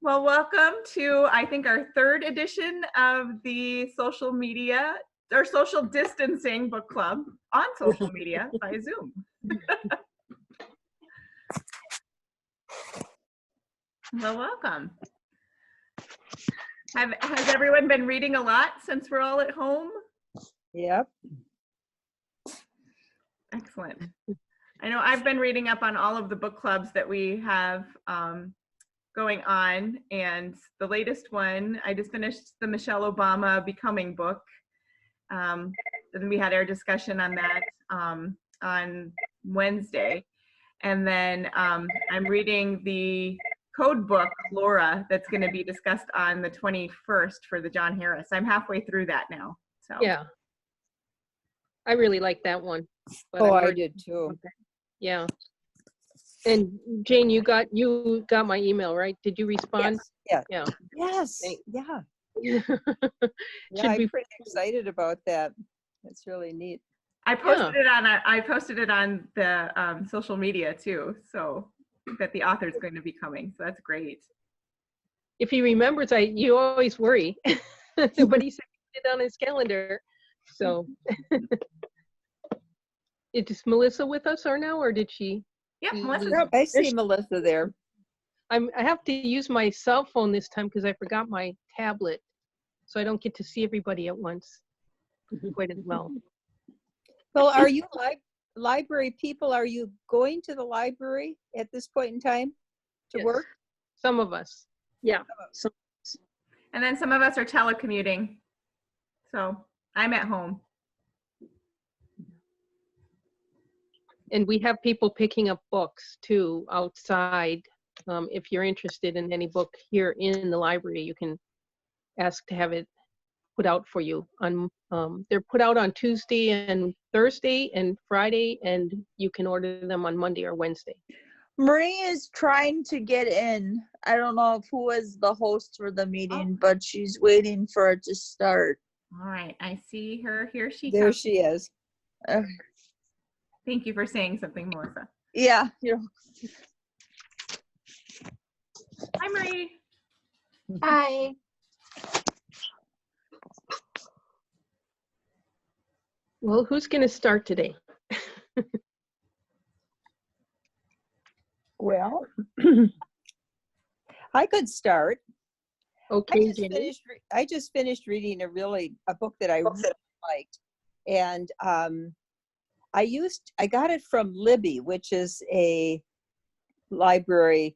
Well, welcome to, I think, our third edition of the social media or social distancing book club on social media by Zoom. Well, welcome. Has everyone been reading a lot since we're all at home? Yep. Excellent. I know I've been reading up on all of the book clubs that we have going on, and the latest one, I just finished the Michelle Obama Becoming book. And we had our discussion on that on Wednesday. And then I'm reading the code book, Laura, that's going to be discussed on the 21st for the John Harris. I'm halfway through that now. So yeah, I really like that one. But Oh, I did too. Yeah. And Jane, you got my email, right? Did you respond? Yes. Yeah. Yes. Thanks. Yeah. Yeah, I'm pretty excited about that. It's really neat. I posted it on the social media too, so that the author is going to be coming. So that's great. If he remembers, you always worry. But he said it on his calendar. So is Melissa with us or now, or did she? Yep, Yep, I see Melissa there. I have to use my cell phone this time because I forgot my tablet, so I don't get to see everybody at once quite as well. Well, are you library people? Are you going to the library at this point in time to work? Some of us. Yeah. And then some of us are telecommuting. So I'm at home. And we have people picking up books too outside. If you're interested in any book here in the library, you can ask to have it put out for you. They're put out on Tuesday and Thursday and Friday, and you can order them on Monday or Wednesday. Marie is trying to get in. I don't know who is the host for the meeting, but she's waiting for it to start. All right, I see her. Here she There comes. she is. Thank you for saying something, Melissa. Yeah. Hi, Marie. Hi. Well, who's going to start today? Well, I could start. Okay, I just finished reading a book that I really liked, and I got it from Libby, which is a library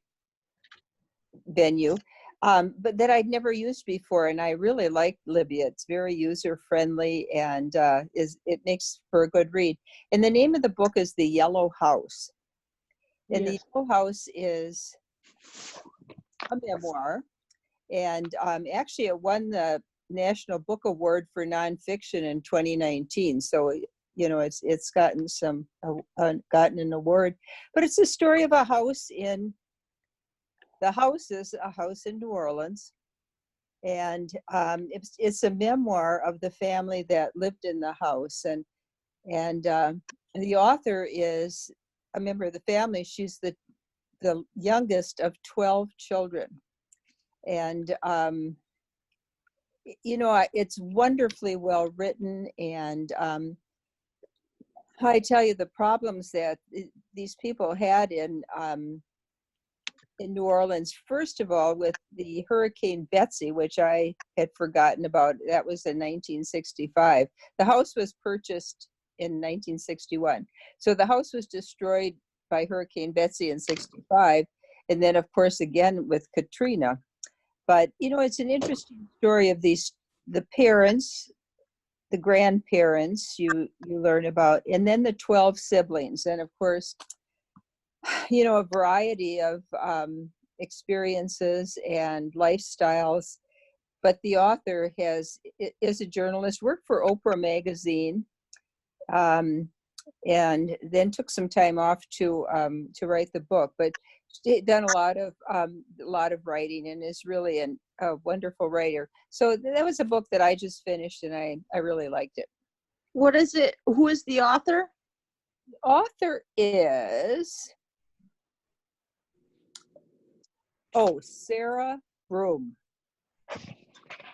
venue, but that I'd never used before, and I really liked Libby. It's very user friendly, and it makes for a good read. And the name of the book is The Yellow House, and The Yellow House is a memoir, and actually it won the National Book Award for Nonfiction in 2019. So it's gotten gotten an award, but it's a story of a house the house is a house in New Orleans, and it's a memoir of the family that lived in the house, and the author is a member of the family. She's the youngest of 12 children, and it's wonderfully well written, and I tell you the problems that these people had in New Orleans, first of all, with the Hurricane Betsy, which I had forgotten about. That was in 1965. The house was purchased in 1961. So the house was destroyed by Hurricane Betsy in 65. And then, of course, again with Katrina. But, it's an interesting story of the parents, the grandparents you learn about, and then the 12 siblings. And of course, a variety of experiences and lifestyles. But the author is a journalist, worked for Oprah magazine, and then took some time off to write the book. But she's done a lot of writing and is really a wonderful writer. So that was a book that I just finished, and I really liked it. What is it? Who is the author? The author is Oh, Sarah Broom.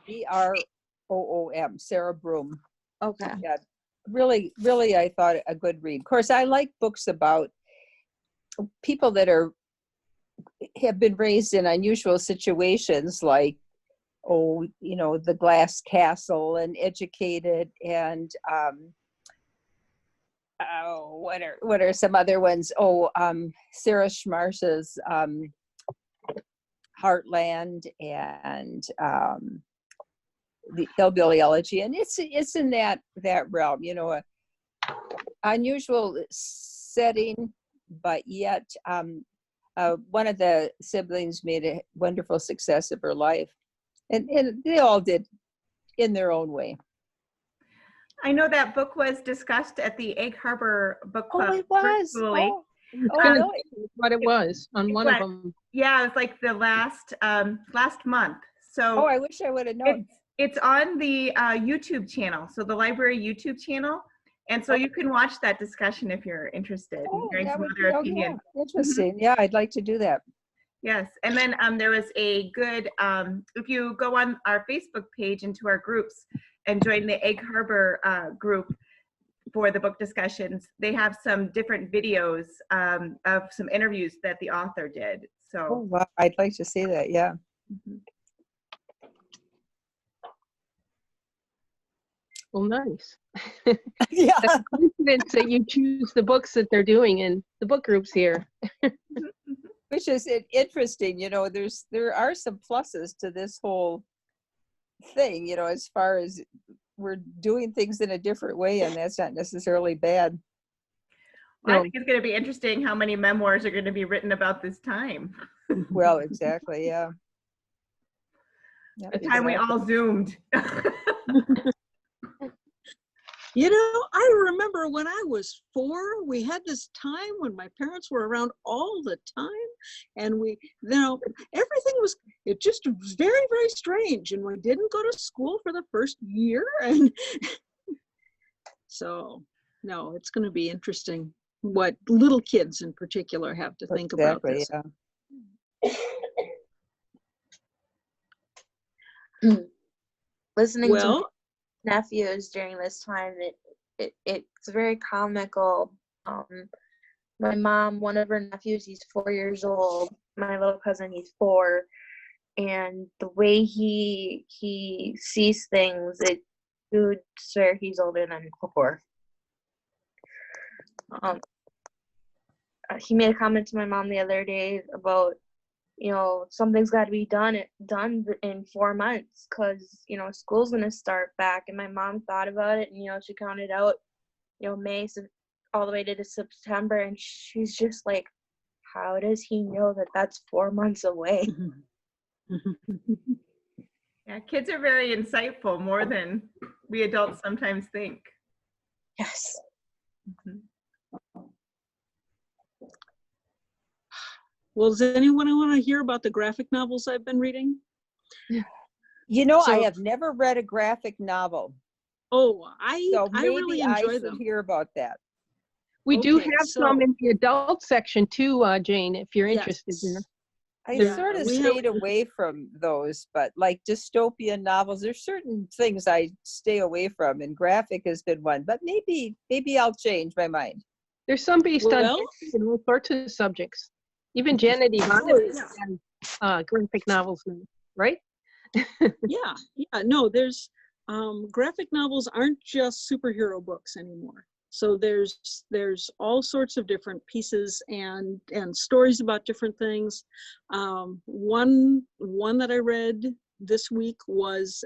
Broom. Sarah Broom. Okay. Yeah, really, really, I thought a good read. Of course, I like books about people that have been raised in unusual situations, like, the Glass Castle and Educated, and what are some other ones? Sarah Schmarsh's Heartland, and the Hillbilly Elegy, and it's in that realm, a unusual setting, but yet one of the siblings made a wonderful success of her life, and they all did in their own way. I know that book was discussed at the Egg Harbor Book Club. Oh, it was. virtually. Really? What it was on It one of was. them. Yeah, it was like the last month. So I wish I would have known. it's on the YouTube channel, so the library YouTube channel, and so you can watch that discussion if you're interested in hearing that some would other be opinions. interesting. Yeah, I'd like to do that. Yes, and then there was a good, if you go on our Facebook page into our groups and join the Egg Harbor group for the book discussions, they have some different videos of some interviews that the author did. Oh, So wow. I'd like to see that. Yeah. mhm. Well, nice. Yeah. That's a coincidence that you choose the books that they're doing in the book groups here. Which is interesting. There are some pluses to this whole thing, as far as we're doing things in a different way, and that's not necessarily bad. Well, I think it's going to be interesting how many memoirs are going to be written about this time. Well, exactly. Yeah. Yep, The time we all Zoomed. I remember when I was 4, we had this time when my parents were around all the time, and it just was very, very strange, and we didn't go to school for the first year, and so, no, it's going to be interesting what little kids in particular have to think about this. Yeah. Listening to my nephews during this time, it's very comical. My mom, one of her nephews, he's 4 years old. My little cousin, he's 4, and the way he sees things, you would swear he's older than 4. He made a comment to my mom the other day about, something's got to be done in 4 months, because school's gonna start back. And my mom thought about it, and she counted out May all the way to September, and she's just like, how does he know that that's 4 months away? Yeah, kids are very insightful, more than we adults sometimes think. Yes. Mhm. Well, does anyone want to hear about the graphic novels I've been reading? I have never read a graphic novel. Oh, I maybe really I enjoy should them. hear about that. We do Okay, have some in the adult section too, Jane, if you're interested in them. I Yeah, sort of we stayed have- away from those, but like dystopian novels, there's certain things I stay away from, and graphic has been one. But maybe I'll change my mind. There's some based on Well- all sorts of subjects. Even Janet Ivan has graphic novels now, right? Yeah. No, there's graphic novels aren't just superhero books anymore. So there's all sorts of different pieces and stories about different things. One that I read this week was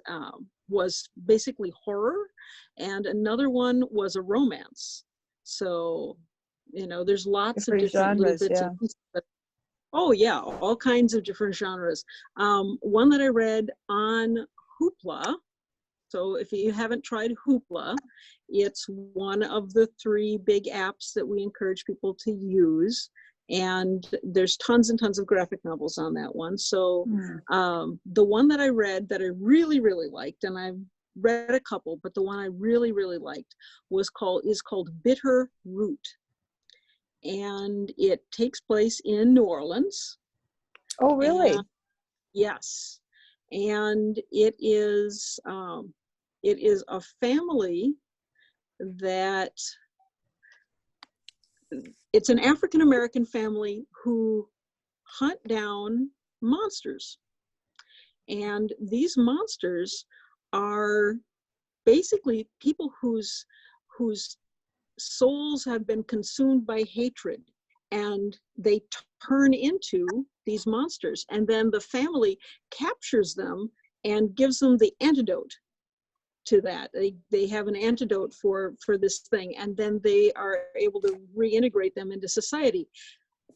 basically horror, and another one was a romance. So there's lots of different little bits and pieces. Oh yeah, all kinds of different genres. One that I read on Hoopla. So if you haven't tried Hoopla, it's one of the 3 big apps that we encourage people to use. And there's tons and tons of graphic novels on that one. So the one that I read that I really, really liked, and I've read a couple, but the one I really, really liked is called Bitter Root. And it takes place in New Orleans. Oh, really? And yes, and it is a family that it's an African American family who hunt down monsters, and these monsters are basically people whose souls have been consumed by hatred, and they turn into these monsters, and then the family captures them and gives them the antidote to that. They have an antidote for this thing, and then they are able to reintegrate them into society.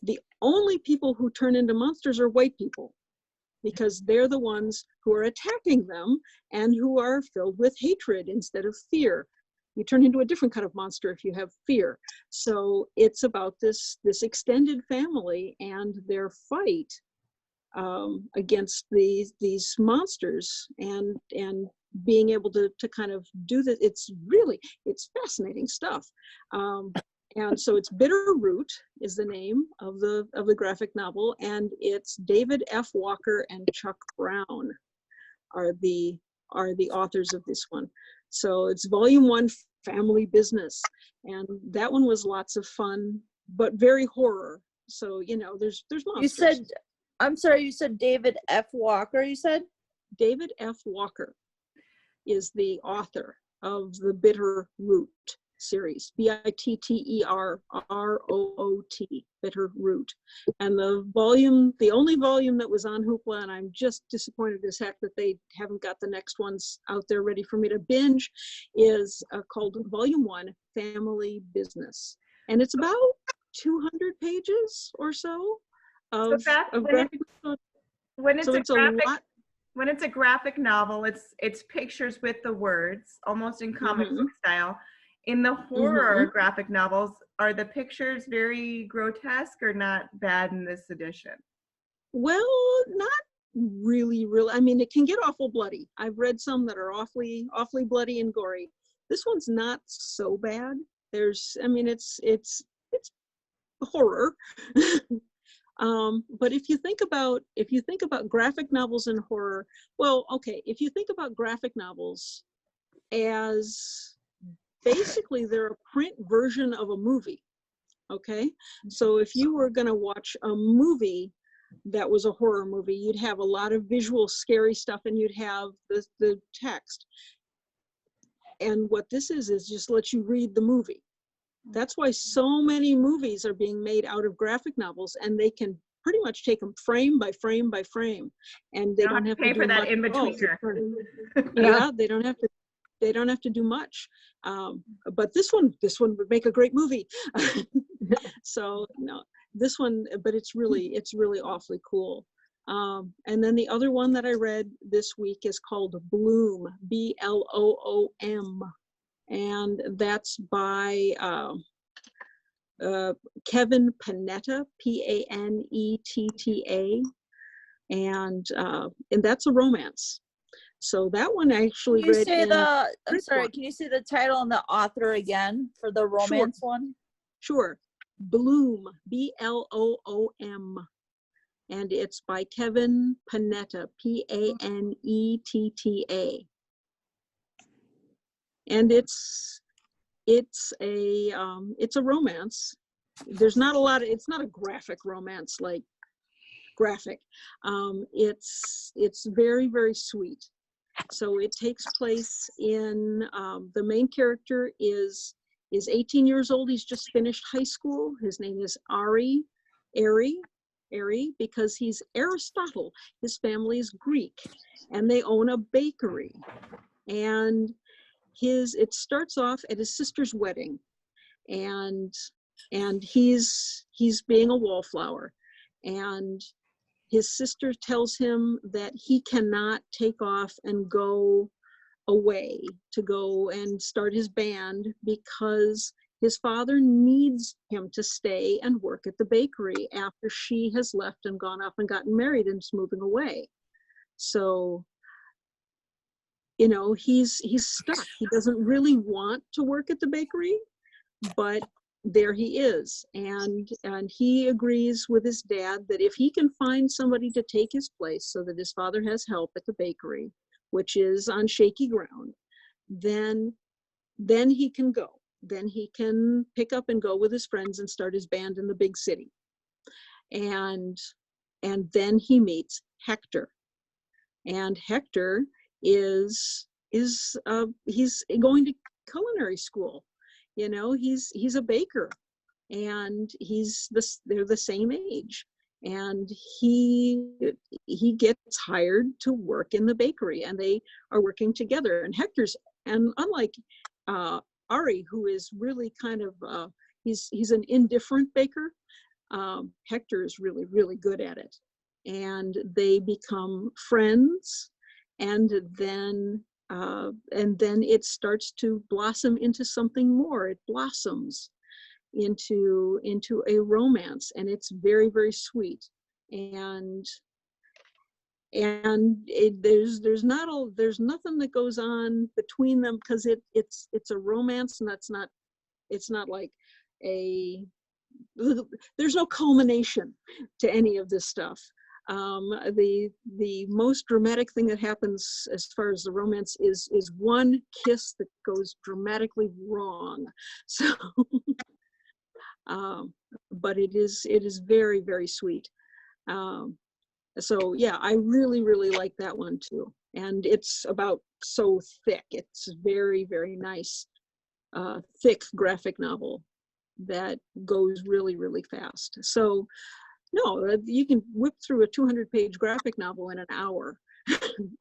The only people who turn into monsters are white people, because they're the ones who are attacking them and who are filled with hatred instead of fear. You turn into a different kind of monster if you have fear. So it's about this extended family and their fight against these monsters, and being able to kind of do that. It's fascinating stuff. And so it's Bitter Root is the name of the graphic novel, and it's David F. Walker and Chuck Brown are the authors of this one. So it's volume 1, Family Business, and that one was lots of fun, but very horror. So there's monsters. You said, I'm sorry, you said David F. Walker, you said? David F. Walker is the author of the Bitter Root series, Bitterroot, Bitter Root. And the only volume that was on Hoopla, and I'm just disappointed as heck that they haven't got the next ones out there ready for me to binge, is called Volume 1, Family Business. And it's about 200 pages or so of graphic. When it's So a it's a graphic, lot. when it's a graphic novel, it's pictures with the words, almost in comic book style. In the horror graphic novels, are the pictures very grotesque or not bad in this edition? Well, not really. I mean, it can get awful bloody. I've read some that are awfully bloody and gory. This one's not so bad. It's horror. But if you think about graphic novels and horror, well, okay, if you think about graphic novels as basically they're a print version of a movie, okay? So if you were going to watch a movie that was a horror movie, you'd have a lot of visual scary stuff, and you'd have the text. And what this is just let you read the movie. That's why so many movies are being made out of graphic novels, and they can pretty much take them frame by frame by frame, and they don't have to pay do for that much in between. Yeah, they don't have to do much. But this one would make a great movie. So no, this one, but it's really awfully cool. And then the other one that I read this week is called Bloom, Bloom, and that's by Kevin Panetta, Panetta, and that's a romance. So that one I actually Can you read say in I'm print sorry, form. can you say the title and the author again for the romance one? Sure. Bloom, Bloom. And it's by Kevin Panetta, Panetta. And it's a romance. There's not a lot of, it's not a graphic romance like graphic. It's very, very sweet. So it takes place in, the main character is 18 years old. He's just finished high school. His name is Ari, because he's Aristotle. His family is Greek, and they own a bakery. And it starts off at his sister's wedding, and he's being a wallflower, and his sister tells him that he cannot take off and go away to go and start his band because his father needs him to stay and work at the bakery after she has left and gone off and gotten married and is moving away. So, he's stuck. He doesn't really want to work at the bakery, but there he is, and he agrees with his dad that if he can find somebody to take his place so that his father has help at the bakery, which is on shaky ground, then he can go. Then he can pick up and go with his friends and start his band in the big city. And then he meets Hector. And Hector is he's going to culinary school. You know, he's a baker, and they're the same age, and he gets hired to work in the bakery, and they are working together. And unlike Ari, who is really kind of he's an indifferent baker, Hector is really, really good at it, and they become friends, and then it starts to blossom into something more. It blossoms into a romance, and it's very, very sweet. And there's nothing that goes on between them, because it's a romance, and it's not like there's no culmination to any of this stuff. The most dramatic thing that happens as far as the romance is one kiss that goes dramatically wrong. So, but it is very, very sweet. So yeah, I really, really like that one too. And it's about so thick. It's very, very nice, thick graphic novel that goes really, really fast. So no, you can whip through a 200-page graphic novel in an hour.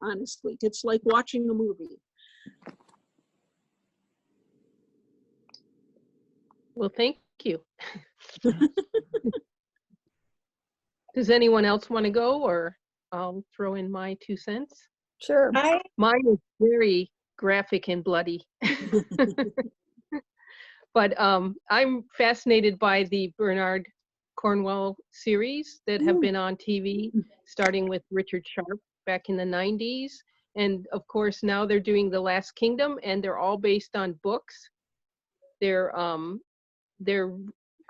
Honestly, it's like watching a movie. Well, thank you. Does anyone else want to go, or I'll throw in my 2 cents? Sure. Mine is very graphic and bloody. But I'm fascinated by the Bernard Cornwell series that have been on TV, starting with Richard Sharp back in the 90s. And of course, now they're doing The Last Kingdom, and they're all based on books.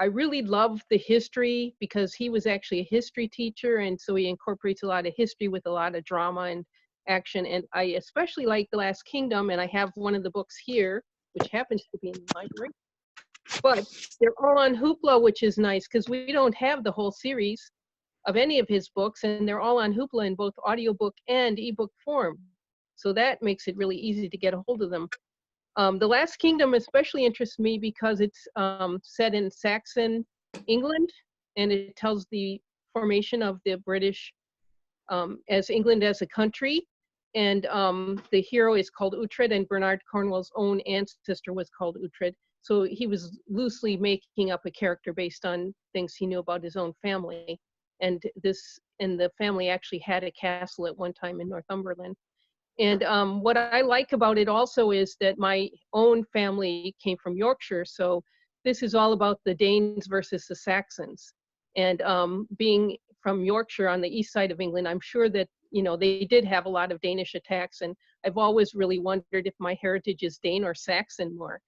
I really love the history, because he was actually a history teacher, and so he incorporates a lot of history with a lot of drama and action. And I especially like The Last Kingdom, and I have one of the books here, which happens to be in the library. But they're all on Hoopla, which is nice, because we don't have the whole series of any of his books, and they're all on Hoopla in both audiobook and ebook form. So that makes it really easy to get a hold of them. The Last Kingdom especially interests me because it's set in Saxon England, and it tells the formation of the British as England as a country. And the hero is called Uhtred, and Bernard Cornwell's own ancestor was called Uhtred. So he was loosely making up a character based on things he knew about his own family. And the family actually had a castle at one time in Northumberland. And what I like about it also is that my own family came from Yorkshire. So this is all about the Danes versus the Saxons. And being from Yorkshire on the east side of England, I'm sure that, you know, they did have a lot of Danish attacks. And I've always really wondered if my heritage is Dane or Saxon more.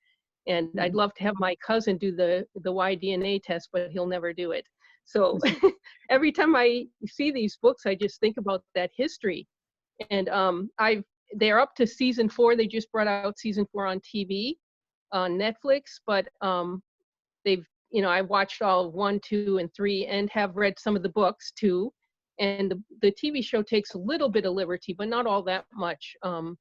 And I'd love to have my cousin do the Y-DNA test, but he'll never do it. So every time I see these books, I just think about that history. And they're up to season 4. They just brought out season 4 on TV, on Netflix. But I've watched all 1, 2, and 3, and have read some of the books too. And the TV show takes a little bit of liberty, but not all that much from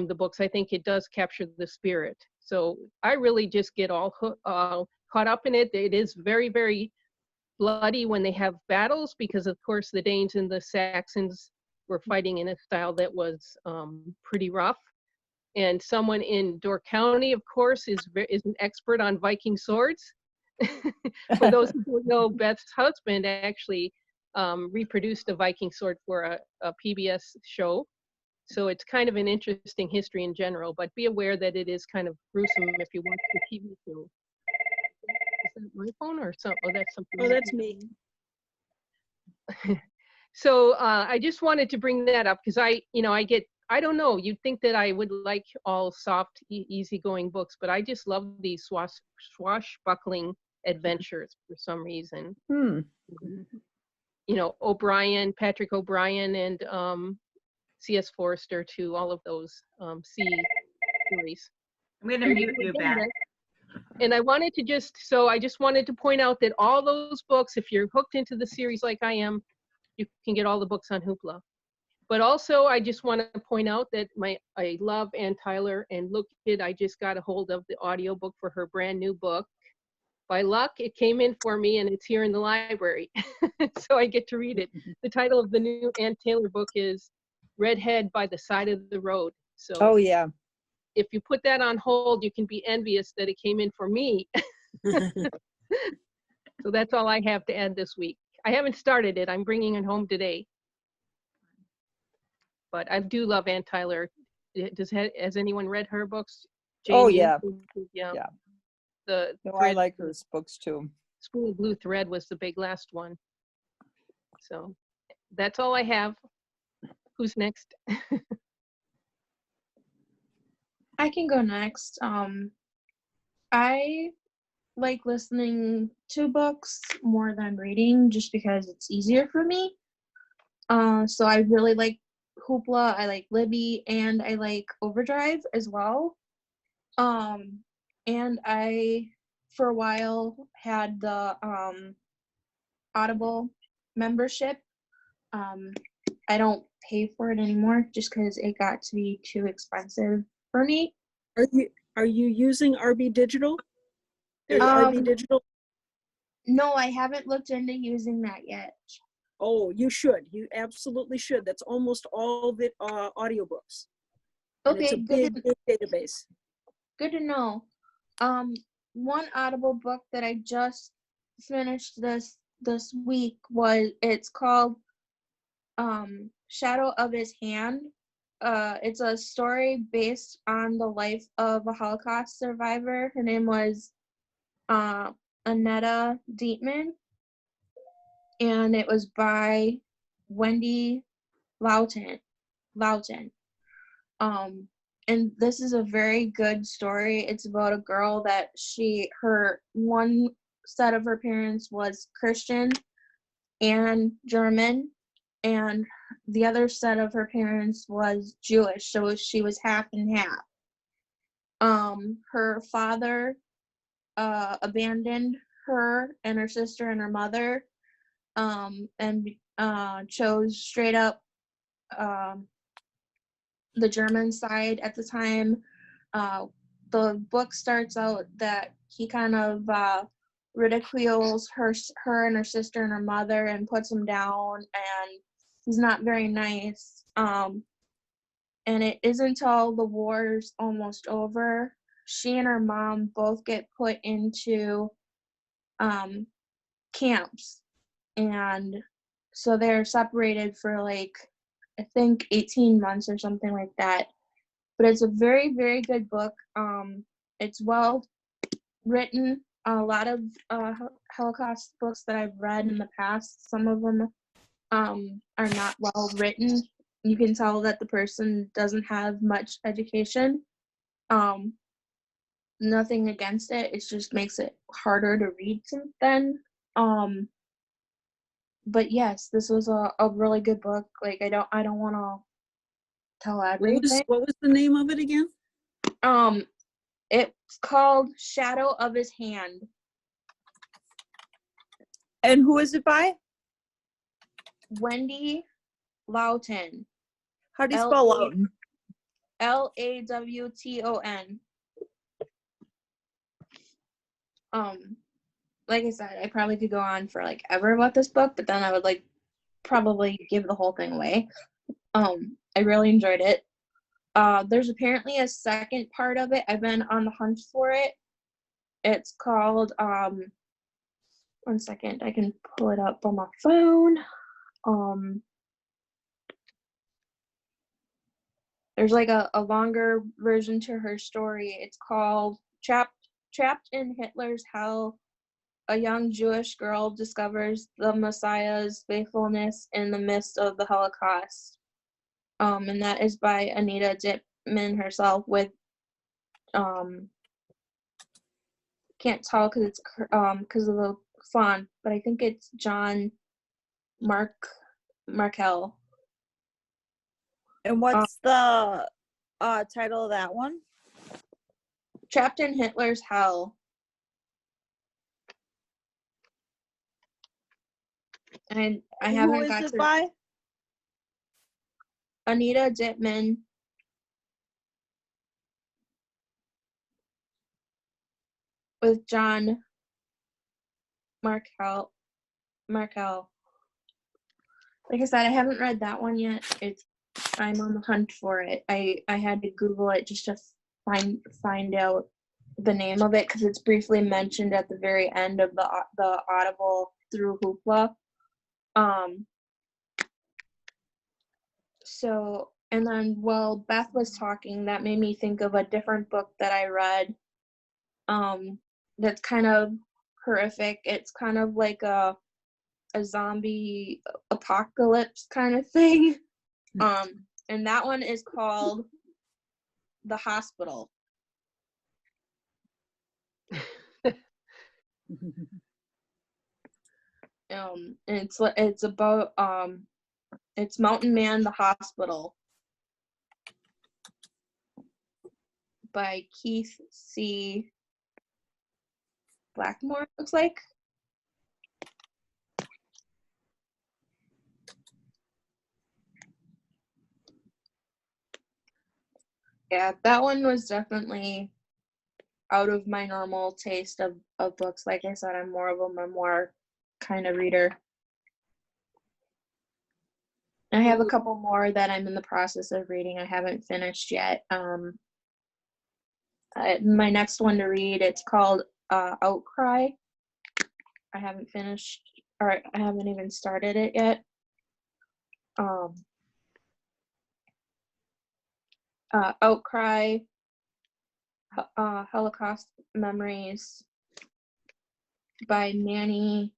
the books. I think it does capture the spirit. So I really just get all caught up in it. It is very, very bloody when they have battles, because of course the Danes and the Saxons were fighting in a style that was pretty rough. And someone in Door County, of course, is an expert on Viking swords. For those who don't know, Beth's husband actually reproduced a Viking sword for a PBS show. So it's kind of an interesting history in general, but be aware that it is kind of gruesome if you watch the TV show. Is that my phone or something? Oh, that's something. Oh, that's me. So I just wanted to bring that up, because I get I don't know. You'd think that I would like all soft, easygoing books, but I just love these swashbuckling adventures for some reason. Hmm. You know, Patrick O'Brien, and C.S. Forrester too. All of those sea series. I'm going to mute you back. And I wanted to I just wanted to point out that all those books, if you're hooked into the series like I am, you can get all the books on Hoopla. But also, I just want to point out that I love Ann Tyler, and look, I just got a hold of the audiobook for her brand new book. By luck, it came in for me, and it's here in the library, so I get to read it. The title of the new Ann Taylor book is Redhead by the Side of the Road. So, Oh yeah. if you put that on hold, you can be envious that it came in for me. So that's all I have to add this week. I haven't started it. I'm bringing it home today. But I do love Ann Tyler. Has anyone read her books? Oh, Jamie? yeah. Yeah. Yeah. The No, I like her books too. Spool of Blue Thread was the big last one. So that's all I have. Who's next? I can go next. I like listening to books more than reading just because it's easier for me. So I really like Hoopla, I like Libby, and I like Overdrive as well. And I, for a while, had the Audible membership. I don't pay for it anymore just because it got to be too expensive for me. Are you using RB Digital? RB Digital? No, I haven't looked into using that yet. Oh, you should. You absolutely should. That's almost all the audiobooks. And it's Okay, a big database. good to know. One Audible book that I just finished this week it's called Shadow of His Hand. It's a story based on the life of a Holocaust survivor. Her name was Annetta Dietman, and it was by Wendy Loudon. And this is a very good story. It's about a girl that her one set of her parents was Christian and German, and the other set of her parents was Jewish, so she was half and half. Her father abandoned her and her sister and her mother, and chose straight up the German side at the time. The book starts out that he kind of ridicules her and her sister and her mother and puts them down, and he's not very nice. And it isn't until the war's almost over, she and her mom both get put into camps, and so they're separated for like I think 18 months or something like that. But it's a very, very good book. It's well written. A lot of Holocaust books that I've read in the past, some of them are not well written. You can tell that the person doesn't have much education. Nothing against it. It just makes it harder to read then. But yes, this was a really good book. Like I don't want to tell everything. What was the name of it again? It's called Shadow of His Hand. And who is it by? Wendy Loudon. How do you spell Loudon? Lawton. Like I said, I probably could go on for like ever about this book, but then I would like probably give the whole thing away. I really enjoyed it. There's apparently a second part of it. I've been on the hunt for it. It's called one second, I can pull it up on my phone. There's like a longer version to her story. It's called Trapped in Hitler's Hell. A young Jewish girl discovers the Messiah's faithfulness in the midst of the Holocaust. and that is by Anita Dittman herself with can't tell because it's because of the font, but I think it's John Markel. And what's the title of that one? Trapped in Hitler's Hell. And I Who haven't is got it to by? Anita Dittman. With John Markel. Like I said, I haven't read that one yet. I'm on the hunt for it. I had to Google it just to find out the name of it because it's briefly mentioned at the very end of the Audible through Hoopla. So, and then while Beth was talking, that made me think of a different book that I read. That's kind of horrific. It's kind of like a zombie apocalypse kind of thing. And that one is called The Hospital. And it's about it's Mountain Man, The Hospital by Keith C. Blackmore, it looks like. Yeah, that one was definitely out of my normal taste of books. Like I said, I'm more of a memoir kind of reader. I have a couple more that I'm in the process of reading. I haven't finished yet. My next one to read, it's called Outcry. I haven't finished, or I haven't even started it yet. Outcry, Holocaust Memories by Manny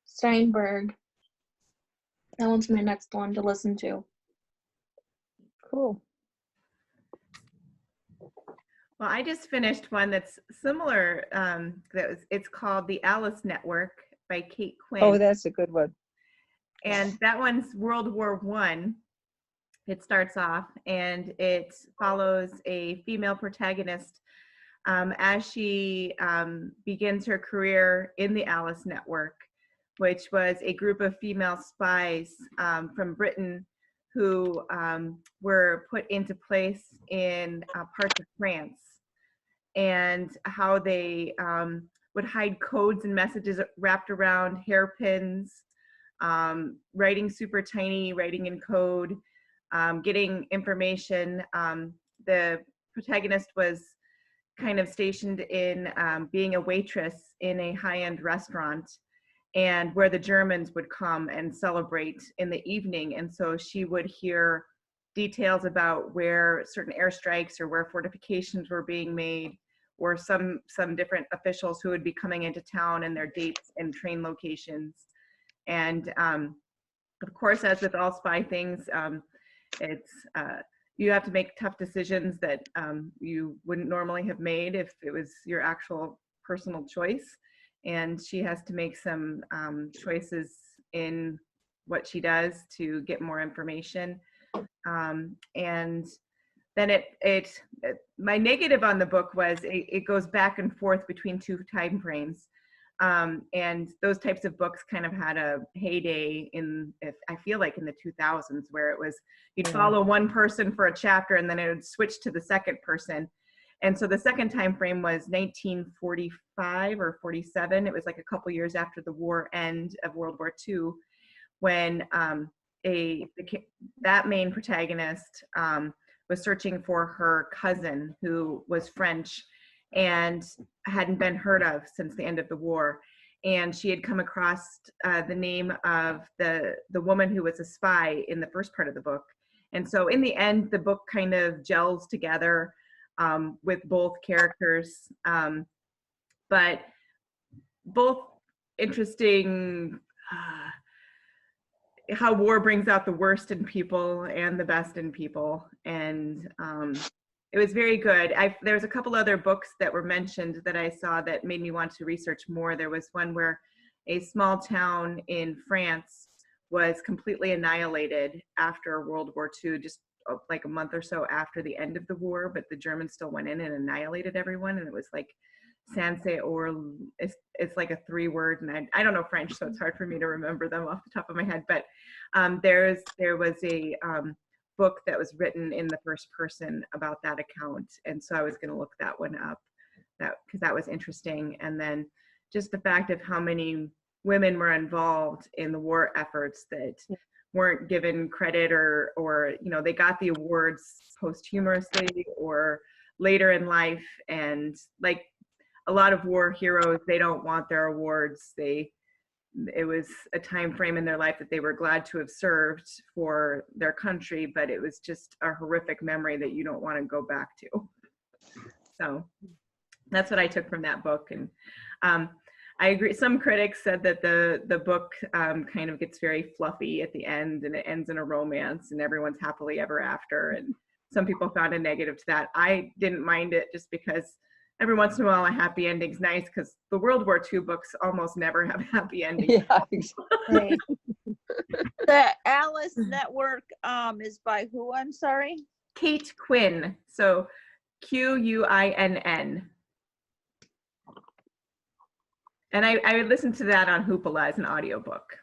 Steinberg. That one's my next one to listen to. Cool. Well, I just finished one that's similar. It's called The Alice Network by Kate Quinn. Oh, that's a good one. And that one's World War I. It starts off, and it follows a female protagonist as she begins her career in the Alice Network, which was a group of female spies from Britain who were put into place in parts of France, and how they would hide codes and messages wrapped around hairpins, writing super tiny, writing in code, getting information. The protagonist was kind of stationed in being a waitress in a high-end restaurant, and where the Germans would come and celebrate in the evening. And so she would hear details about where certain airstrikes or where fortifications were being made, or some different officials who would be coming into town and their dates and train locations. And of course, as with all spy things, it's you have to make tough decisions that you wouldn't normally have made if it was your actual personal choice. And she has to make some choices in what she does to get more information. And then my negative on the book was it goes back and forth between two time frames. And those types of books kind of had a heyday I feel like in the 2000s, where it was, you'd follow one person for a chapter and then it would switch to the second person. And so the second time frame was 1945 or 47. It was like a couple years after the war end of World War II, when that main protagonist was searching for her cousin, who was French and hadn't been heard of since the end of the war. And she had come across the name of the woman who was a spy in the first part of the book. And so in the end, the book kind of gels together with both characters, but both interesting. how war brings out the worst in people and the best in people. And it was very good. There was a couple other books that were mentioned that I saw that made me want to research more. There was one where a small town in France was completely annihilated after World War II, just like a month or so after the end of the war, but the Germans still went in and annihilated everyone. And it was like Sanse, or it's like a 3-word, and I don't know French, so it's hard for me to remember them off the top of my head. But there was a book that was written in the first person about that account, and so I was going to look that one up, because that was interesting. And then just the fact of how many women were involved in the war efforts that weren't given credit, or they got the awards posthumously or later in life. And like a lot of war heroes, they don't want their awards. It was a time frame in their life that they were glad to have served for their country, but it was just a horrific memory that you don't want to go back to. So that's what I took from that book. And I agree. Some critics said that the book kind of gets very fluffy at the end, and it ends in a romance and everyone's happily ever after. And some people found a negative to that. I didn't mind it, just because every once in a while a happy ending's nice, because the World War II books almost never have happy endings. Yeah. Right. The Alice Network is by who? I'm sorry. Kate Quinn. So Quinn. And I would listen to that on Hoopla as an audiobook.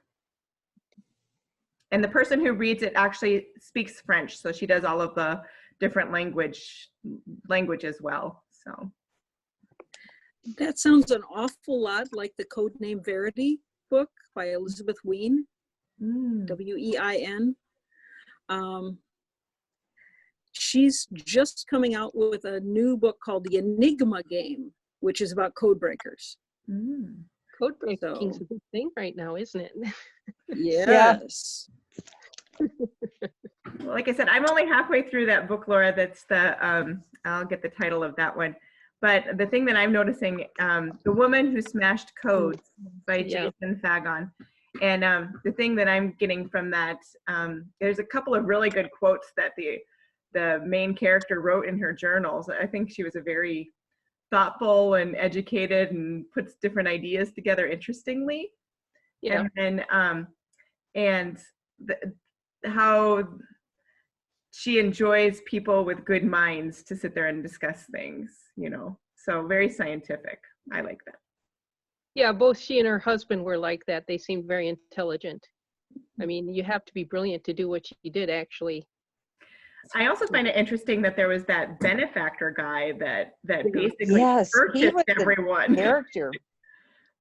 And the person who reads it actually speaks French, so she does all of the different language as well. So That sounds an awful lot like the Codename Verity book by Elizabeth Wein, Wein. She's just coming out with a new book called The Enigma Game, which is about code breakers. Code breaking is a big thing right now, isn't it? Yes. Well, like I said, I'm only halfway through that book, Laura. That's I'll get the title of that one. But the thing that I'm noticing, The Woman Who Smashed Codes by Jason Fagon. And the thing that I'm getting from that, there's a couple of really good quotes that the main character wrote in her journals. I think she was a very thoughtful and educated and puts different ideas together interestingly. Yeah. And how she enjoys people with good minds to sit there and discuss things, so very scientific. I like that. Yeah, both she and her husband were like that. They seemed very intelligent. I mean, you have to be brilliant to do what she did, actually. I also find it interesting that there was that benefactor guy that basically purchased everyone. Character.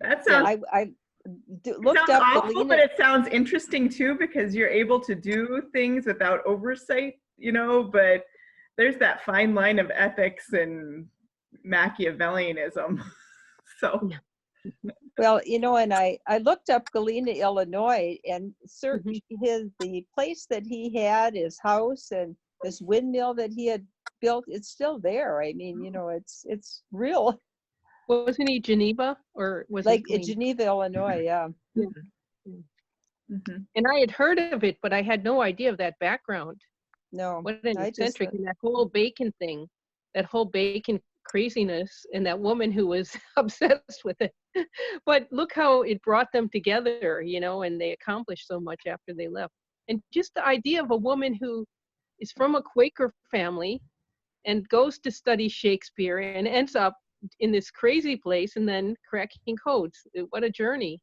That sounds. I looked up awful, but it sounds interesting too, because you're able to do things without oversight, But there's that fine line of ethics and Machiavellianism. So. Well, and I looked up Galena, Illinois, and searched the place that he had, his house, and this windmill that he had built. It's still there. I mean, it's real. Wasn't he Geneva, or was like it Geneva, Illinois? Yeah. And I had heard of it, but I had no idea of that background. No. What an eccentric, and that whole bacon thing, that whole bacon craziness, and that woman who was obsessed with it. But look how it brought them together, and they accomplished so much after they left. And just the idea of a woman who is from a Quaker family and goes to study Shakespeare and ends up in this crazy place and then cracking codes. What a journey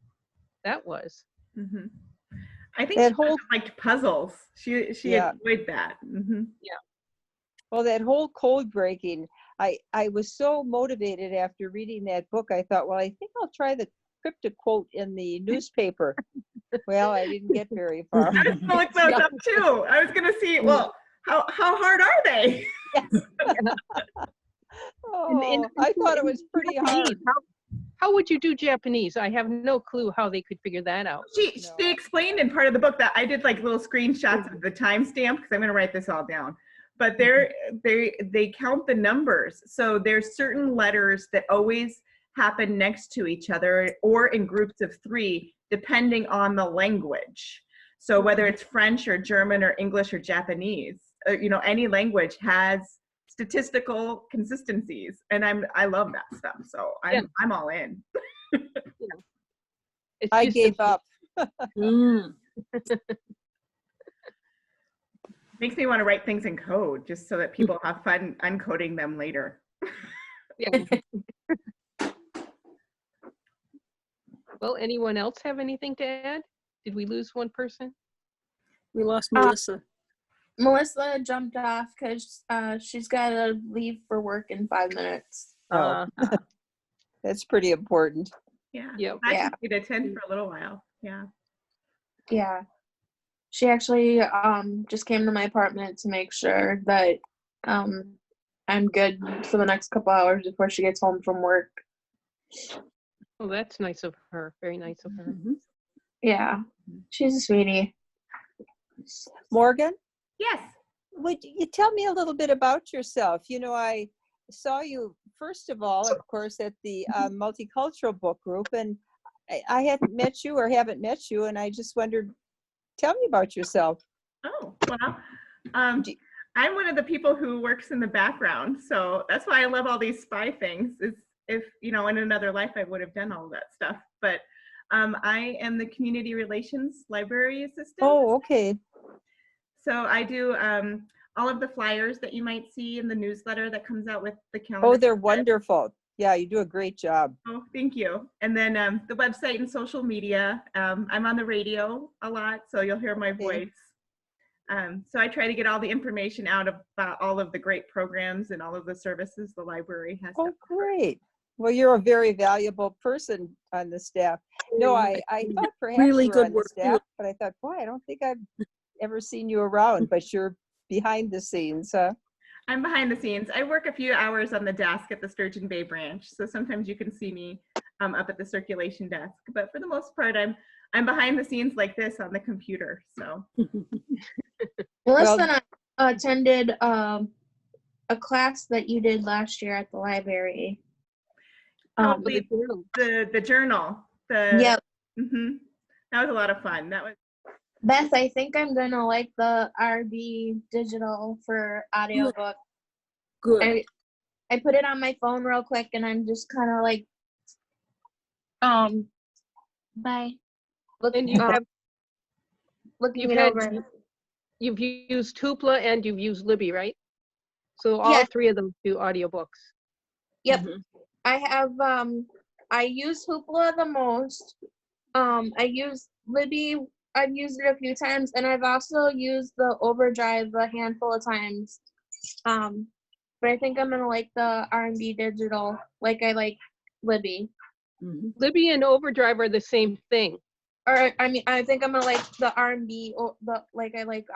that was. I think that she liked puzzles. She enjoyed that. Yeah. Well, that whole code breaking, I was so motivated after reading that book. I thought, well, I think I'll try the cryptic quote in the newspaper. Well, I didn't get very far. I was going to look those up too. I was going to see, well, how hard are they? Yes. I thought it was pretty hard. How would you do Japanese? I have no clue how they could figure that out. They explained in part of the book that I did like little screenshots of the timestamp, because I'm going to write this all down. But they count the numbers. So there's certain letters that always happen next to each other or in groups of 3, depending on the language. So whether it's French or German or English or Japanese, any language has statistical consistencies, and I love that stuff. So I'm all in. It's I just gave up. Mm. Makes me want to write things in code just so that people have fun uncoding them later. Yeah. Well, anyone else have anything to add? Did we lose one person? We lost Melissa. Melissa jumped off because she's got to leave for work in 5 minutes. Oh, that's pretty important. Yeah. Yep. I Yeah. could attend for a little while. Yeah. Yeah. She actually just came to my apartment to make sure that I'm good for the next couple hours before she gets home from work. Oh, that's nice of her. Very nice of her. Mhm. Yeah. She's a sweetie. Morgan, Yes. would you tell me a little bit about yourself? I saw you, first of all, of course, at the multicultural book group, and I hadn't met you or haven't met you, and I just wondered, tell me about yourself. Oh, well, I'm one of the people who works in the background. So that's why I love all these spy things. Is if, in another life, I would have done all that stuff. But I am the community relations library assistant. Oh, okay. So I do all of the flyers that you might see in the newsletter that comes out with the calendar. Oh, they're wonderful. Yeah, you do a great job. Oh, thank you. And then the website and social media. I'm on the radio a lot, so you'll hear my voice. So I try to get all the information out about all of the great programs and all of the services the library has. Oh, great. Well, you're a very valuable person on the staff. No, I thought perhaps Really you were good on the work. staff, but I thought, boy, I don't think I've ever seen you around, but you're behind the scenes, huh? I'm behind the scenes. I work a few hours on the desk at the Sturgeon Bay branch, so sometimes you can see me up at the circulation desk. But for the most part, I'm behind the scenes like this on the computer. So. Melissa and I attended a class that you did last year at the library. The journal. Yep. That was a lot of fun. That was. Beth, I think I'm gonna like the RB digital for audiobook. Good. I put it on my phone real quick and I'm just kind of like bye. And you have Looking you've it had over. you've used Hoopla and you've used Libby, right? So all Yeah. three of them do audiobooks. Yep. Mhm. I have I use Hoopla the most. I use Libby. I've used it a few times, and I've also used the Overdrive a handful of times. But I think I'm gonna like the R&B digital, like I like Libby. Mhm. Libby and Overdrive are the same thing. Or I mean, I think I'm gonna like the R&B or the like I like.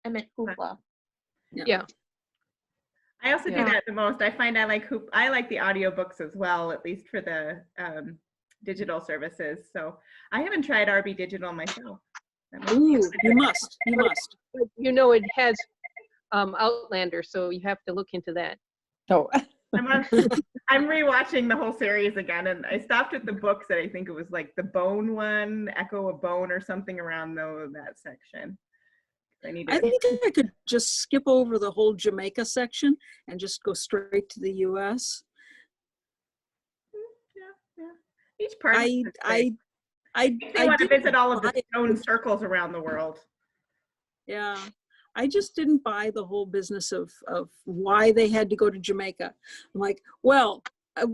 I meant Hoopla. Yeah. I also do Yeah. that the most. I find I like the audiobooks as well, at least for the digital services. So I haven't tried RB Digital myself. Ooh, you must. You must. But it has Outlander, so you have to look into that. Oh, I'm rewatching the whole series again, and I stopped at the books that I think it was like the Bone one, Echo of Bone, or something around that section. I think I could just skip over the whole Jamaica section and just go straight to the U.S. Yeah. Each part. I want to didn't visit all of the buy it. stone circles around the world. Yeah, I just didn't buy the whole business of why they had to go to Jamaica. I'm like, well,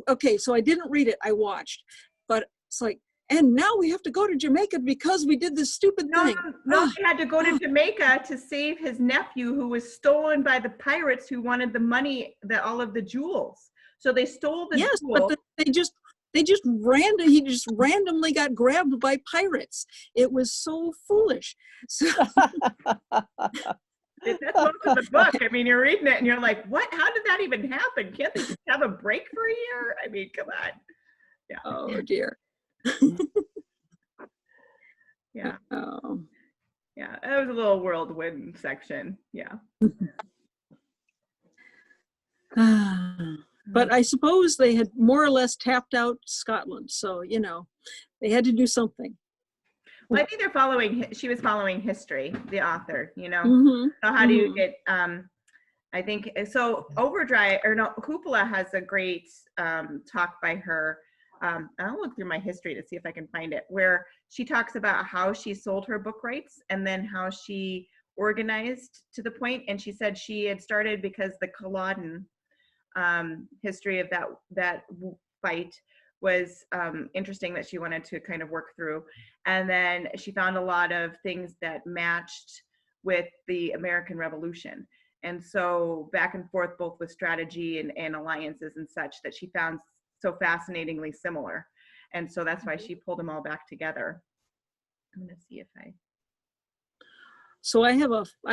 okay, so I didn't read it, I watched, but it's like, and now we have to go to Jamaica because we did this stupid thing. No, he had to go to Jamaica to save his nephew who was stolen by the pirates who wanted the money, all of the jewels. So they stole the Yes, jewels. but he just randomly got grabbed by pirates. It was so foolish. So That's most of the book. I mean, you're reading it and you're like, what? How did that even happen? Can't they just have a break for a year? I mean, come on. Yeah. oh dear. Yeah. Oh. Yeah. It was a little whirlwind section. Yeah. But I suppose they had more or less tapped out Scotland. So, they had to do something. Well, I think she was following history, the author, you know. Mm-hmm. So how do you get, I think, so Hoopla has a great talk by her. I'll look through my history to see if I can find it, where she talks about how she sold her book rights and then how she organized to the point. And she said she had started because the Culloden history of that fight was interesting, that she wanted to kind of work through. And then she found a lot of things that matched with the American Revolution. And so back and forth, both with strategy and alliances and such, that she found so fascinatingly similar. And so that's why she pulled them all back together. I'm going to see if So I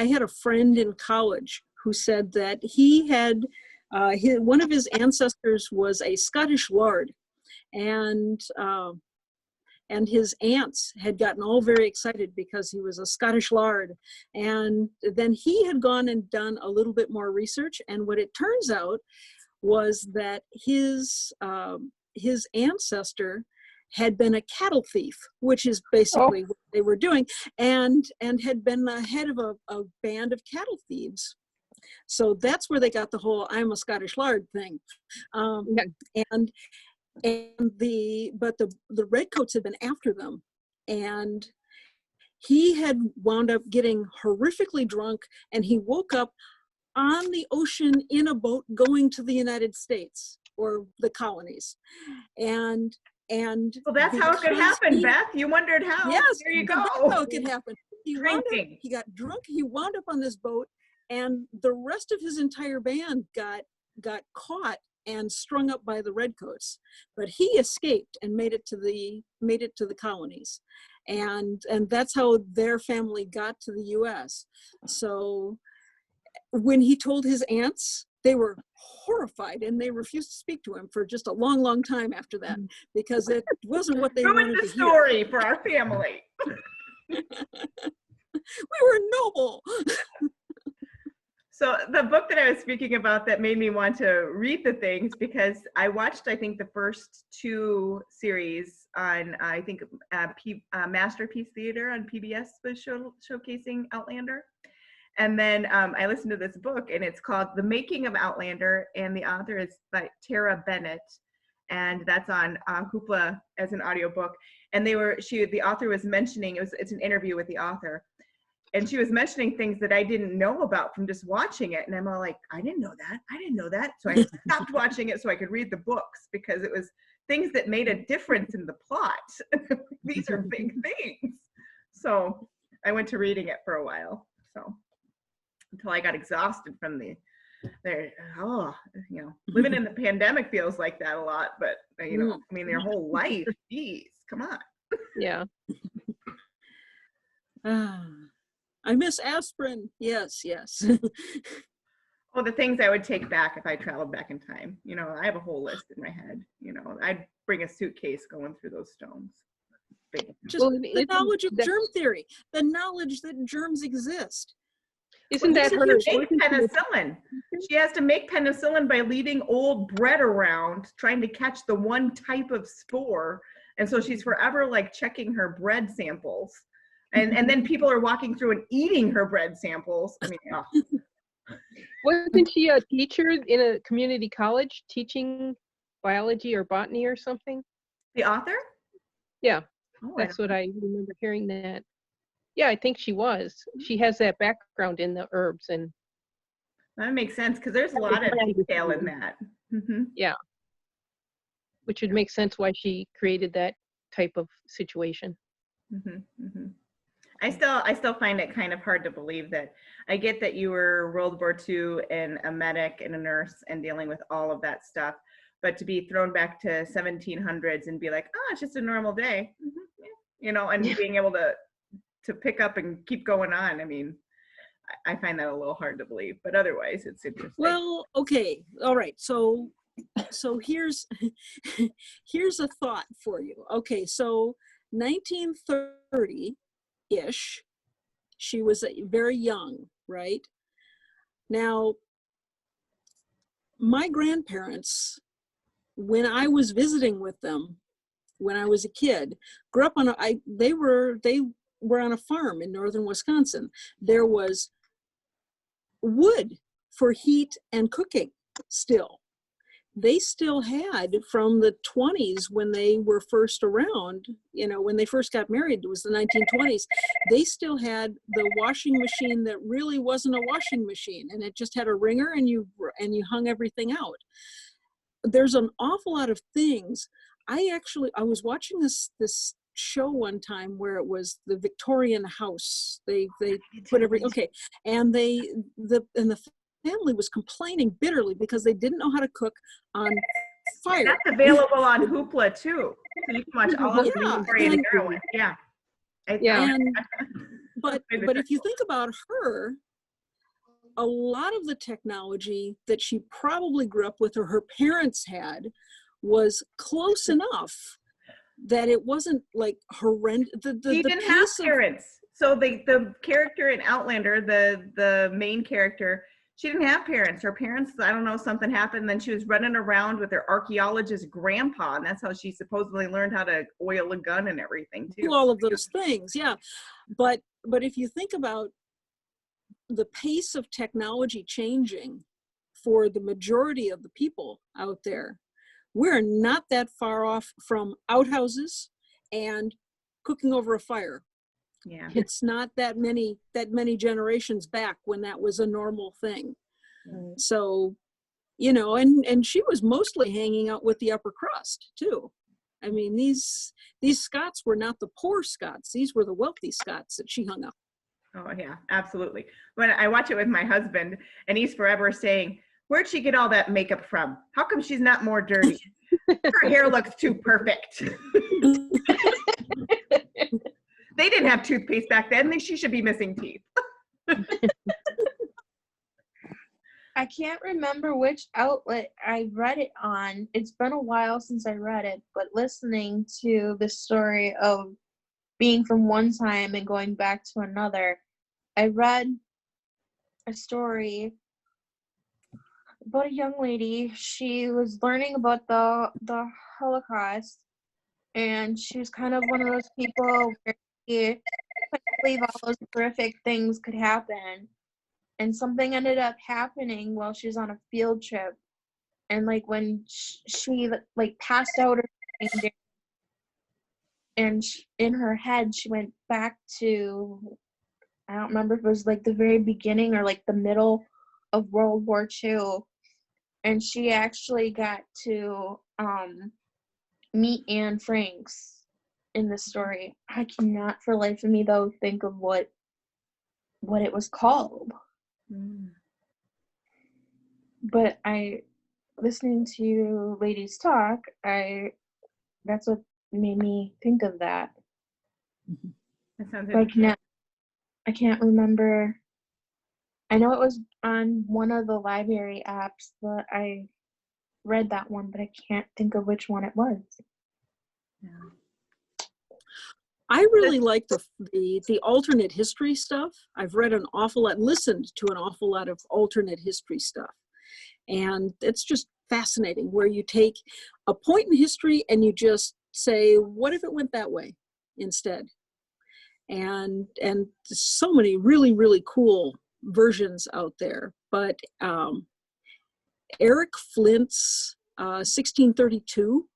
had a friend in college who said that he had one of his ancestors was a Scottish lord, and his aunts had gotten all very excited because he was a Scottish lord. And then he had gone and done a little bit more research, and what it turns out was that his ancestor had been a cattle thief, which is basically what they were doing, and had been the head of a band of cattle thieves. So that's where they got the whole "I'm a Scottish lord" thing. And the redcoats had been after them, and he had wound up getting horrifically drunk, and he woke up on the ocean in a boat going to the United States or the colonies. And well, that's how it could happen, Beth. You wondered how. Yes, there you go. that's how it could happen. He got drunk, he wound up on this boat, and the rest of his entire band got caught and strung up by the redcoats, but he escaped and made it to the colonies, and that's how their family got to the US. So when he told his aunts, they were horrified, and they refused to speak to him for just a long, long time after that, because it wasn't what they wanted to hear. Story for our family. We were noble. So the book that I was speaking about that made me want to read the things, because I watched, I think, the first 2 series on, I think, Masterpiece Theater on PBS was showcasing Outlander. And then I listened to this book, and it's called The Making of Outlander, and the author is by Tara Bennett, and that's on Hoopla as an audiobook. And the author was mentioning, it's an interview with the author, and she was mentioning things that I didn't know about from just watching it. And I'm all like, I didn't know that. So I stopped watching it so I could read the books, because it was things that made a difference in the plot. These are big things. So I went to reading it for a while. So until I got exhausted from living in the pandemic feels like that a lot, but their whole life, geez, come on. Yeah. I miss aspirin. Yes. Well, the things I would take back if I traveled back in time, I have a whole list in my head. I'd bring a suitcase going through those stones. Just the knowledge of germ theory, the knowledge that germs exist. Isn't that her? Make penicillin. She has to make penicillin by leaving old bread around, trying to catch the one type of spore. And so she's forever like checking her bread samples. And then people are walking through and eating her bread samples. I mean, Wasn't she a teacher in a community college teaching biology or botany or something? The author? Yeah, that's what I remember hearing that. Yeah, I think she was. She has that background in the herbs, and that makes sense, because there's a lot of detail in that. Mm-hmm. Yeah, which would make sense why she created that type of situation. Mm-hmm. Mm-hmm. I still find it kind of hard to believe that. I get that you were World War II and a medic and a nurse and dealing with all of that stuff, but to be thrown back to 1700s and be like, oh, it's just a normal day, and being able to pick up and keep going on. I mean, I find that a little hard to believe, but otherwise it's interesting. Well, okay. All right. So here's a thought for you. Okay. So 1930-ish, she was very young, right? Now, my grandparents, when I was visiting with them, when I was a kid. Grew up on they were on a farm in northern Wisconsin. There was wood for heat and cooking still. They still had, from the 20s when they were first around, when they first got married, it was the 1920s, they still had the washing machine that really wasn't a washing machine, and it just had a wringer, and you hung everything out. There's an awful lot of things. I was watching this show one time where it was the Victorian house. They put and the family was complaining bitterly because they didn't know how to cook on fire. That's available on Hoopla too, so you can watch all of the Victorian era ones. Yeah. But if you think about her, a lot of the technology that she probably grew up with or her parents had was close enough that it wasn't like horrendous. She didn't have parents. So the character in Outlander, the main character, she didn't have parents. Her parents, I don't know, something happened. And then she was running around with her archaeologist grandpa. And that's how she supposedly learned how to oil a gun and everything too. All of those things, yeah. But if you think about the pace of technology changing for the majority of the people out there, we're not that far off from outhouses and cooking over a fire. Yeah. It's not that many generations back when that was a normal thing. Right. So, and she was mostly hanging out with the upper crust too. I mean, these Scots were not the poor Scots. These were the wealthy Scots that she hung out. Oh yeah, absolutely. When I watch it with my husband, and he's forever saying, "Where'd she get all that makeup from? How come she's not more dirty? Her hair looks too perfect." They didn't have toothpaste back then. She should be missing teeth. I can't remember which outlet I read it on. It's been a while since I read it, but listening to the story of being from one time and going back to another, I read a story about a young lady. She was learning about the Holocaust, and she was kind of one of those people where she couldn't believe all those horrific things could happen. And something ended up happening while she was on a field trip, and like when she passed out or something, and in her head she went back to, I don't remember if it was like the very beginning or like the middle of World War II, and she actually got to meet Anne Franks in the story. I cannot for life of me though think of what it was called. But listening to you ladies talk, that's what made me think of that. That sounds interesting. I can't remember. I know it was on one of the library apps that I read that one, but I can't think of which one it was. Yeah. I really like the alternate history stuff. I've read listened to an awful lot of alternate history stuff. And it's just fascinating where you take a point in history and you just say, what if it went that way instead? And so many really, really cool versions out there. But Eric Flint's 1632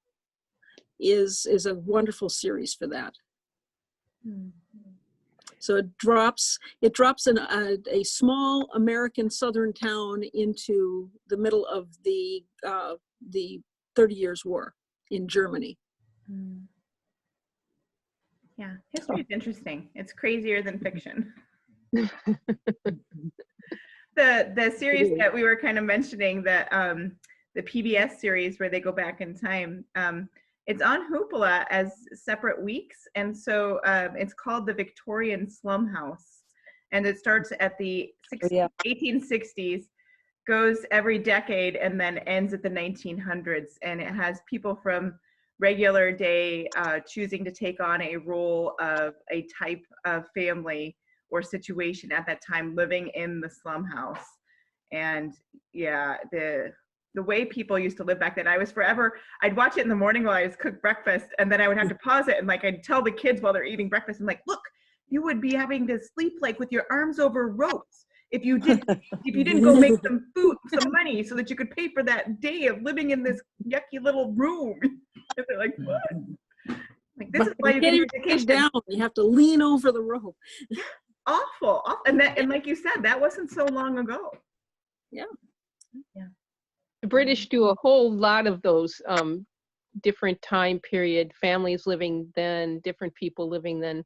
is a wonderful series for that. So it drops in a small American southern town into the middle of the 30 Years War in Germany. Yeah, history is interesting. It's crazier than fiction. The series that we were kind of mentioning, that the PBS series where they go back in time, it's on Hoopla as separate weeks, and so it's called the Victorian Slum House, and it starts at the 1860s, goes every decade, and then ends at the 1900s, and it has people from regular day choosing to take on a role of a type of family or situation at that time living in the slum house. And yeah, the way people used to live back then. I'd watch it in the morning while I was cook breakfast, and then I would have to pause it and like I'd tell the kids while they're eating breakfast, I'm like, look, you would be having to sleep like with your arms over ropes if you didn't go make some money so that you could pay for that day of living in this yucky little room. And they're like, what? Like, this is why you can't get even education. sit down. You have to lean over the rope. Awful. And like you said, that wasn't so long ago. Yeah. The British do a whole lot of those different time period, families living then, different people living then,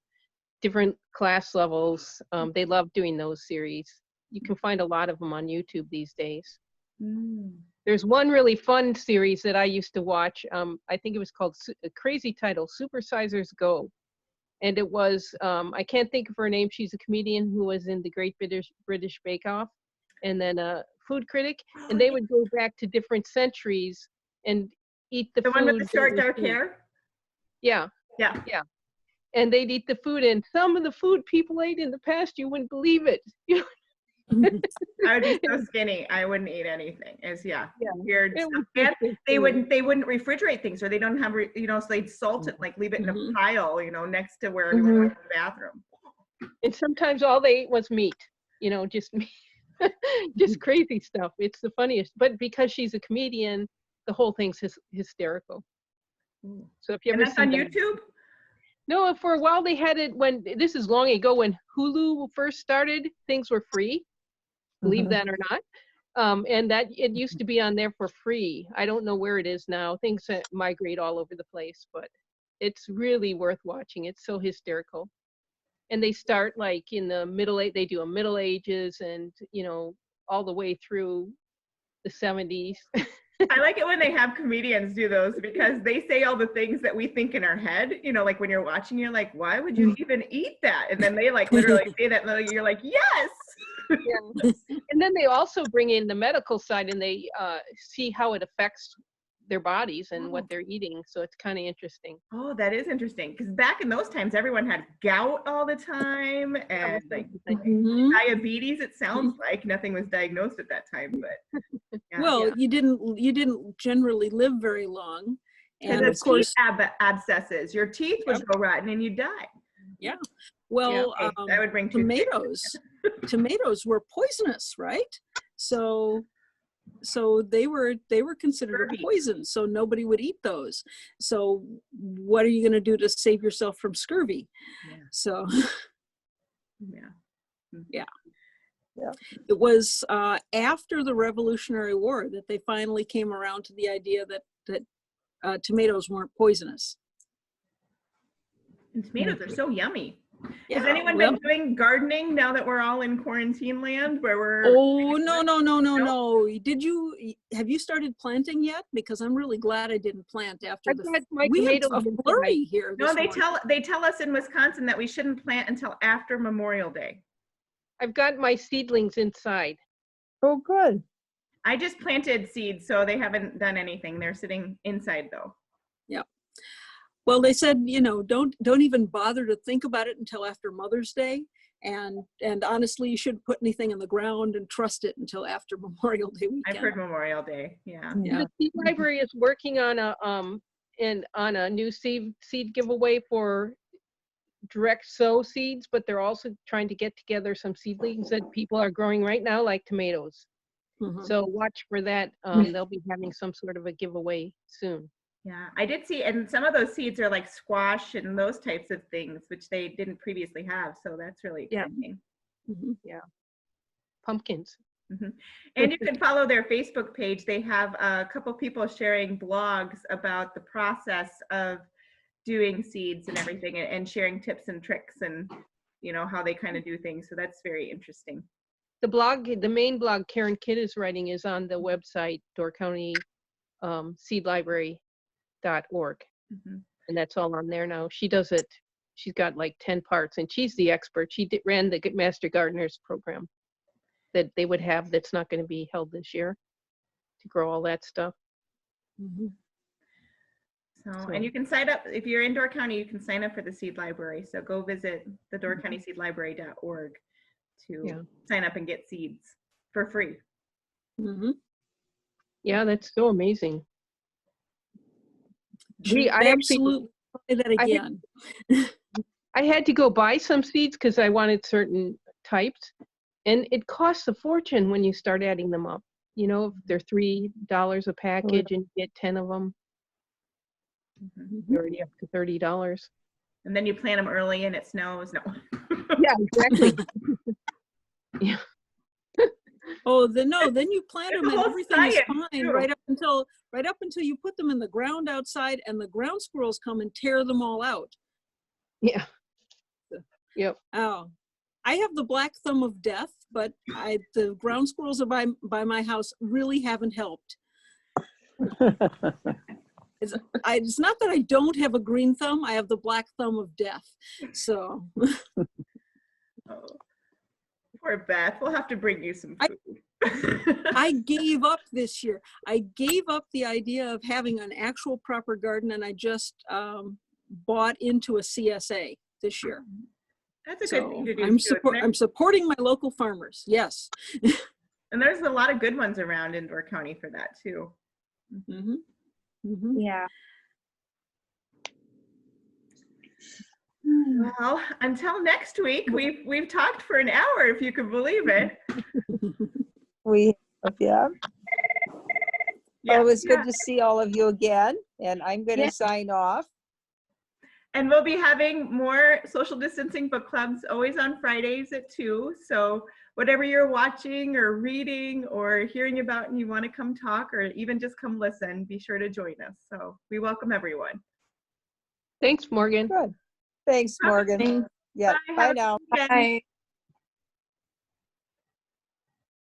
different class levels. They love doing those series. You can find a lot of them on YouTube these days. There's one really fun series that I used to watch. I think it was called a crazy title, Supersizers Go. And it was, I can't think of her name. She's a comedian who was in the Great British Bake Off, and then a food critic. And they would go back to different centuries and eat the food. The one with the short dark hair? Yeah. Yeah. Yeah. And they'd eat the food, and some of the food people ate in the past, you wouldn't believe it. I would be so skinny. I wouldn't eat anything. Weird It was stuff. And just they weird. wouldn't refrigerate things, or they don't have, so they'd salt it, like leave it in a pile, next to where everyone went to the bathroom. And sometimes all they ate was meat, just meat. Just crazy stuff. It's the funniest. But because she's a comedian, the whole thing's hysterical. So if you ever And that's on see YouTube? No, for a while they had it this is long ago when Hulu first started, things were free, believe that or not. And that it used to be on there for free. I don't know where it is now. Things migrate all over the place, but it's really worth watching. It's so hysterical. And they start like in the they do a Middle Ages and, all the way through the 70s. I like it when they have comedians do those, because they say all the things that we think in our head, like when you're watching, you're like, why would you even eat that? And then they like literally say that, and you're like, yes. Yeah. And then they also bring in the medical side, and they see how it affects their bodies and what they're eating. So it's kind of interesting. Oh, that is interesting, because back in those times, everyone had gout all the time, and like diabetes. It sounds like nothing was diagnosed at that time, but you didn't generally live very long, and of course, course, abscesses. Your teeth would go rotten, and you'd die. Yeah. Well, that would bring tomatoes were poisonous, right? So they were considered a poison, so nobody would eat those. So what are you going to do to save yourself from scurvy? So it was after the Revolutionary War that they finally came around to the idea that tomatoes weren't poisonous. And tomatoes are so yummy. Has anyone been doing gardening now that we're all in quarantine land, where we're? Oh, no. Have you started planting yet? Because I'm really glad I didn't plant after we had a flurry here. No, they tell us in Wisconsin that we shouldn't plant until after Memorial Day. I've got my seedlings inside. Oh, good. I just planted seeds, so they haven't done anything. They're sitting inside though. Yeah. Well, they said, don't even bother to think about it until after Mother's Day. And honestly, you shouldn't put anything in the ground and trust it until after Memorial Day weekend. I've heard Memorial Day. Yeah. The Seed Library is working on a new seed giveaway for direct sow seeds, but they're also trying to get together some seedlings that people are growing right now, like tomatoes. So watch for that. They'll be having some sort of a giveaway soon. Yeah, I did see, and some of those seeds are like squash and those types of things, which they didn't previously have. So that's really exciting. Yeah. Pumpkins. And you can follow their Facebook page. They have a couple people sharing blogs about the process of doing seeds and everything, and sharing tips and tricks and, how they kind of do things. So that's very interesting. The main blog Karen Kidd is writing is on the website, Door County Seed Library. .org, and that's all on there now. She does it. She's got like 10 parts, and she's the expert. She ran the Master Gardeners program that they would have. That's not going to be held this year to grow all that stuff. So, and you can sign up if you're in Door County. You can sign up for the Seed Library. So go visit the Door County Seed Library.org to sign up and get seeds for free. Yeah, that's so amazing. I actually, Absolutely. Try that again. I had to go buy some seeds because I wanted certain types, and it costs a fortune when you start adding them up. You know, if they're $3 a package and you get 10 of them, you're already up to $30. And then you plant them early and it snows. No. Yeah, exactly. Yeah. Oh, then you plant It's them a and whole everything is science, fine too. right up until you put them in the ground outside and the ground squirrels come and tear them all out. Yeah. Yep. Oh, I have the black thumb of death, but the ground squirrels are by my house really haven't helped. It's not that I don't have a green thumb, I have the black thumb of death. So. Oh, poor Beth. We'll have to bring you some food. I gave up this year. I gave up the idea of having an actual proper garden, and I just bought into a CSA this year. That's a good So thing to do. I'm supporting my local farmers. Yes. And there's a lot of good ones around in Door County for that too. Mm-hmm. Mm-hmm. Yeah. Well, until next week, we've talked for an hour, if you could believe it. Yeah. Well, it was good to see all of you again, and I'm going to sign off. And we'll be having more social distancing book clubs always on Fridays at 2. So whatever you're watching or reading or hearing about and you want to come talk or even just come listen, be sure to join us. So we welcome everyone. Thanks, Morgan. Good. Thanks, Morgan. Yeah. Bye now. Bye.